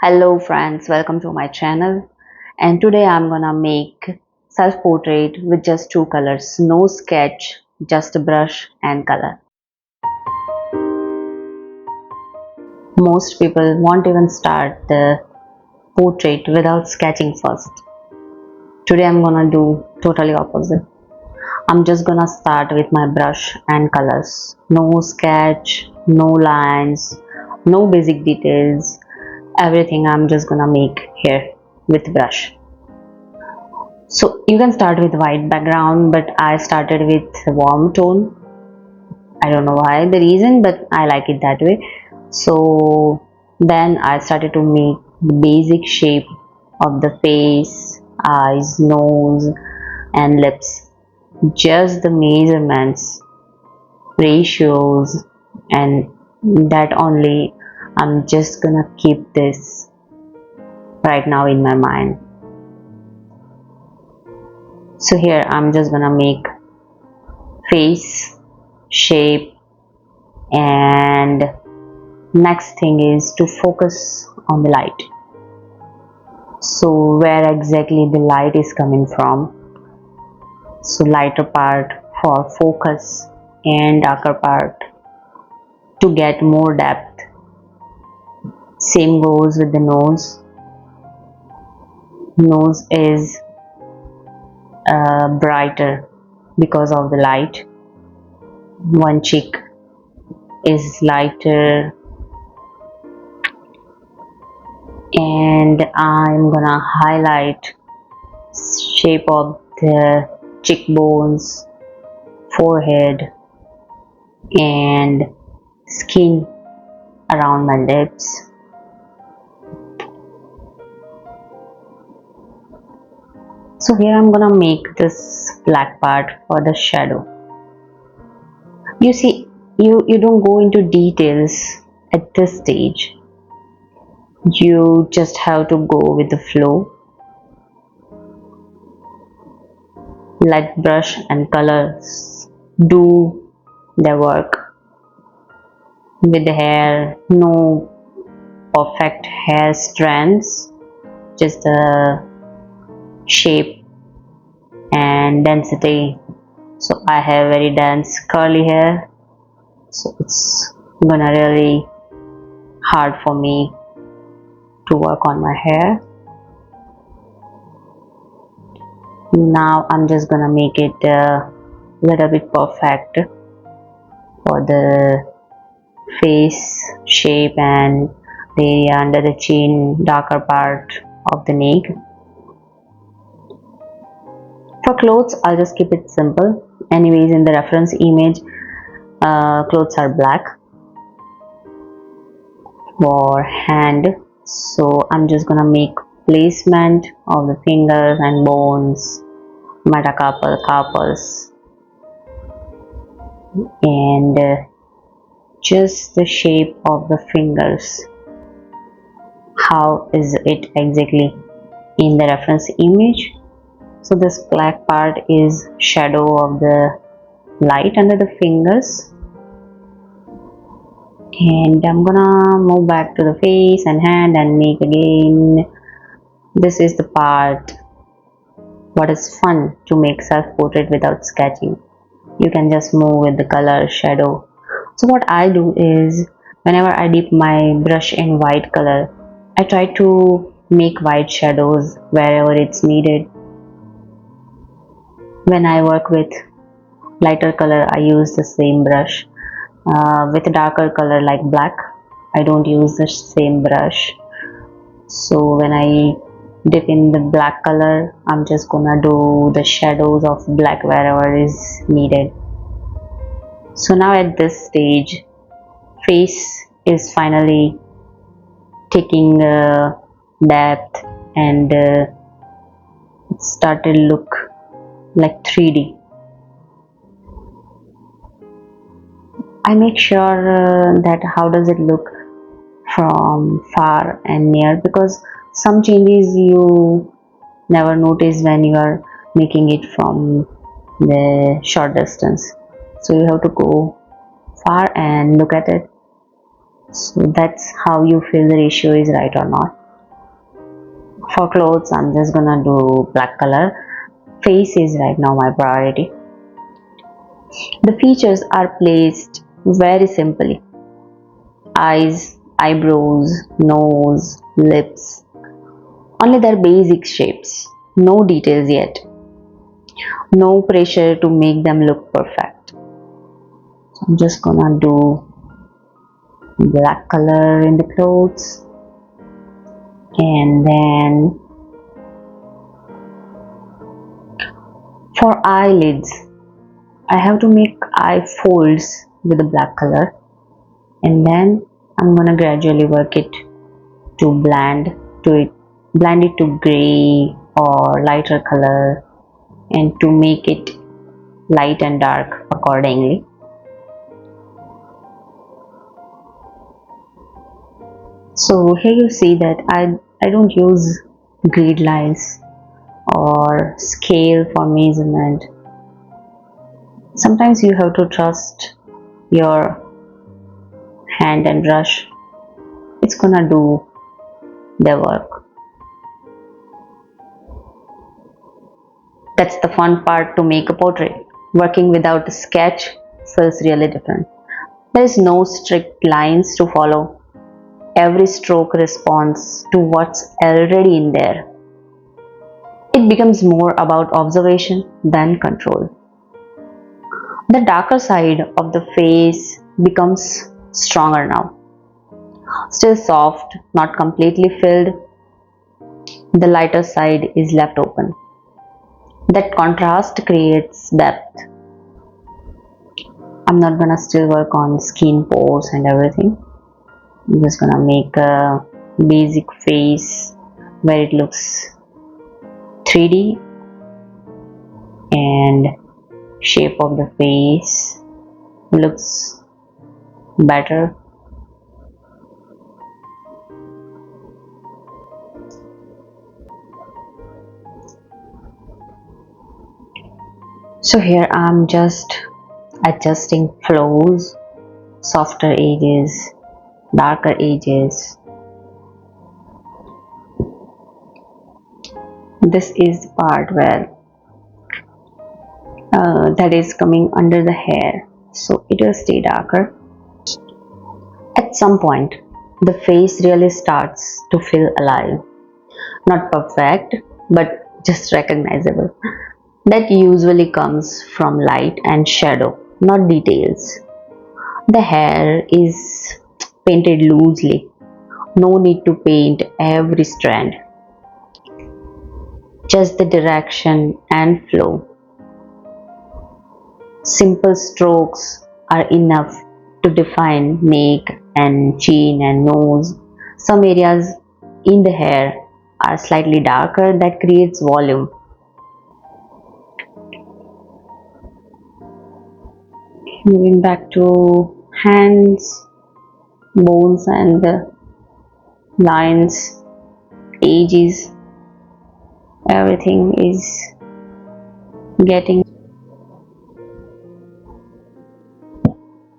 Hello friends, welcome to my channel, and today I'm gonna make self-portrait with just two colors, no sketch, just a brush and color. Most people won't even start the portrait without sketching first. Today I'm gonna do totally opposite. I'm just gonna start with my brush and colors. No sketch, no lines, no basic details. Everything I'm just gonna make here with brush. So you can start with white background, but I started with warm tone. I don't know why the reason, but I like it that way. So then I started to make the basic shape of the face, eyes, nose and lips. Just the measurements, ratios, and that only. I'm just gonna keep this right now in my mind. So here I'm just gonna make face shape, and next thing is to focus on the light. So where exactly the light is coming from, so lighter part for focus and darker part to get more depth. Same goes with the nose. Nose is brighter because of the light. One cheek is lighter, and I'm gonna highlight shape of the cheekbones, forehead and skin around my lips. So here I'm gonna make this black part for the shadow. You see, you don't go into details at this stage. You just have to go with the flow. Let brush and colors do their work. With the hair, no perfect hair strands, just the shape and density. So I have very dense curly hair, so it's gonna really hard for me to work on my hair. Now I'm just gonna make it a little bit perfect for the face shape and the area under the chin, darker part of the neck. For clothes, I'll just keep it simple. Anyways, in the reference image, clothes are black. For hand, so I'm just gonna make placement of the fingers and bones, metacarpal, carpals, and just the shape of the fingers. How is it exactly in the reference image? So this black part is shadow of the light under the fingers, and I'm gonna move back to the face and hand and make again. This is the part what is fun to make self-portrait without sketching. You can just move with the color shadow. So what I do is, whenever I dip my brush in white color, I try to make white shadows wherever it's needed. When I work with lighter color, I use the same brush. With a darker color like black, I don't use the same brush. So when I dip in the black color, I'm just gonna do the shadows of black wherever is needed. So now at this stage, face is finally taking depth, and it started look like 3D. I make sure that how does it look from far and near, because some changes you never notice when you are making it from the short distance. So you have to go far and look at it. So that's how you feel the ratio is right or not. For clothes, I'm just gonna do black color. Face is right now my priority. The features are placed very simply: eyes, eyebrows, nose, lips, only their basic shapes, no details yet, no pressure to make them look perfect. So I'm just gonna do black color in the clothes, and then for eyelids I have to make eye folds with the black color, and then I'm gonna gradually work it to blend it to gray or lighter color, and to make it light and dark accordingly. So here you see that I don't use grid lines or scale for measurement. Sometimes you have to trust your hand and brush. It's gonna do the work. That's the fun part to make a portrait. Working without a sketch feels really different. There is no strict lines to follow. Every stroke responds to what's already in there. It becomes more about observation than control. The darker side of the face becomes stronger now. Still soft, not completely filled, the lighter side is left open. That contrast creates depth. I'm not gonna still work on skin pores and everything. I'm just gonna make a basic face where it looks 3D, and shape of the face looks better. So here I'm just adjusting flows, softer edges, darker edges. This is the part where that is coming under the hair, so it will stay darker. At some point, the face really starts to feel alive. Not perfect, but just recognizable. That usually comes from light and shadow, not details. The hair is painted loosely. No need to paint every strand. Just the direction and flow. Simple strokes are enough to define neck and chin and nose. Some areas in the hair are slightly darker, that creates volume. Moving back to hands, bones and the lines, edges, everything is getting.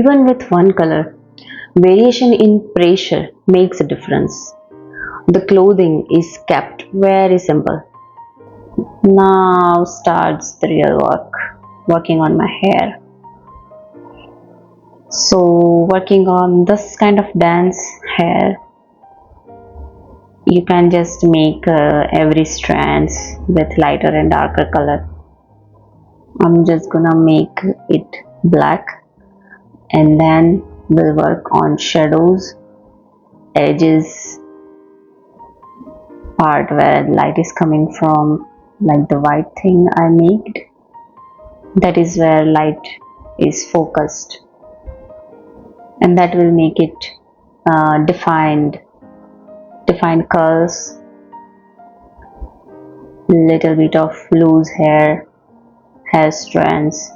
Even with one color, variation in pressure makes a difference. The clothing is kept very simple. Now starts the real work, working on my hair. So working on this kind of dance hair, you can just make every strands with lighter and darker color. I'm just gonna make it black, and then we'll work on shadows, edges, part where light is coming from, like the white thing I made. That is where light is focused, and that will make it defined curls, little bit of loose hair strands.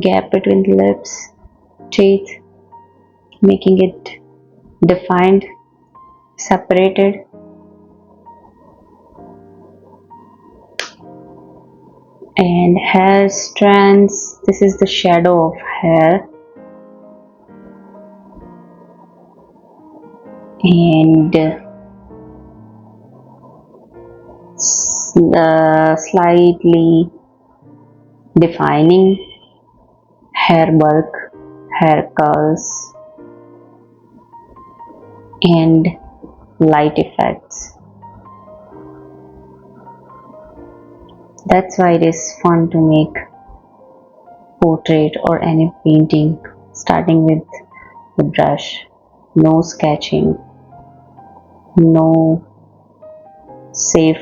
Gap between the lips, teeth, making it defined, separated. And hair strands, this is the shadow of hair. and slightly defining hair bulk, hair curls, and light effects. That's why it is fun to make portrait or any painting starting with the brush. No sketching, no safe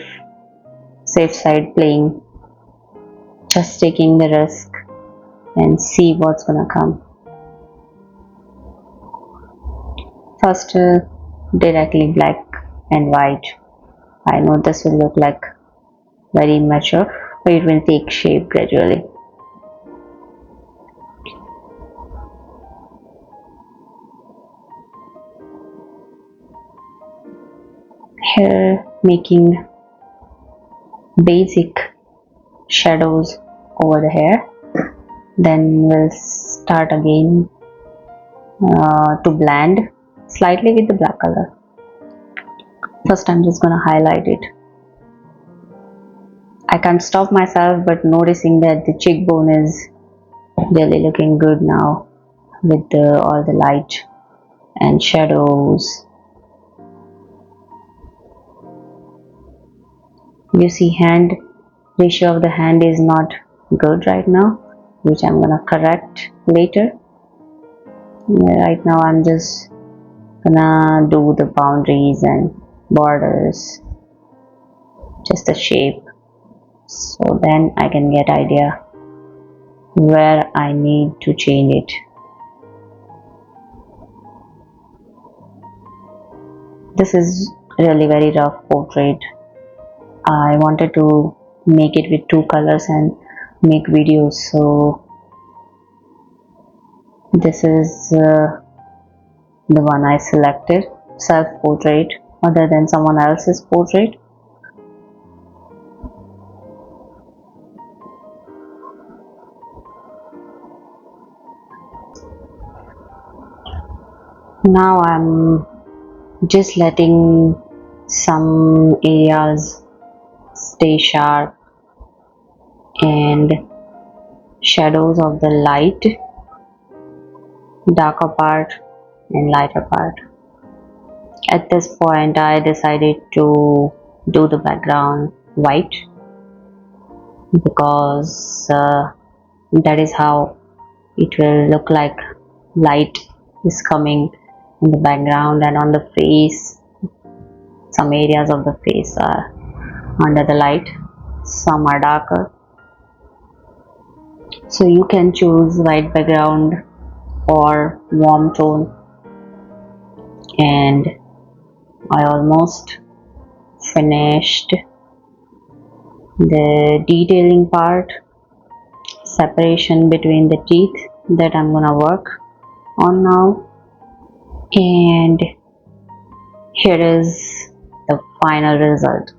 side playing, just taking the risk and see what's gonna come. First, directly black and white. I know this will look like very immature, but it will take shape gradually. Here, making basic shadows over the hair. Then we'll start again to blend slightly with the black color. First, I'm just gonna highlight it. I can't stop myself but noticing that the cheekbone is really looking good now with all the light and shadows. You see, hand ratio of the hand is not good right now, which I'm gonna correct later. Right now I'm just gonna do the boundaries and borders, just the shape, so then I can get idea where I need to change it. This is really very rough portrait. I wanted to make it with 2 colors and make videos, so this is the one I selected, self-portrait other than someone else's portrait. Now I'm just letting some areas stay sharp and shadows of the light, darker part and lighter part. At this point I decided to do the background white because that is how it will look like light is coming in the background, and on the face, some areas of the face are under the light, some are darker. So you can choose white background or warm tone. And I almost finished the detailing part, separation between the teeth, that I'm gonna work on now. And here is the final result,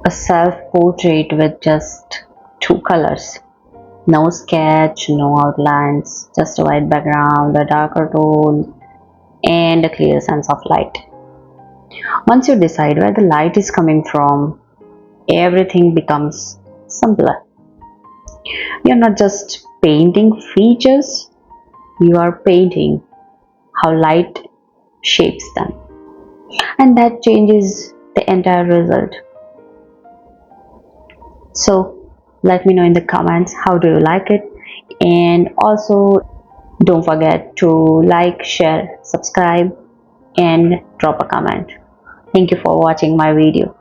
a self-portrait with just 2 colors, no sketch, no outlines, just a white background, a darker tone, and a clear sense of light. Once you decide where the light is coming from, everything becomes simpler. You're not just painting features, you are painting how light shapes them, and that changes the entire result. So let me know in the comments how do you like it, and also don't forget to like, share, subscribe and drop a comment. Thank you for watching my video.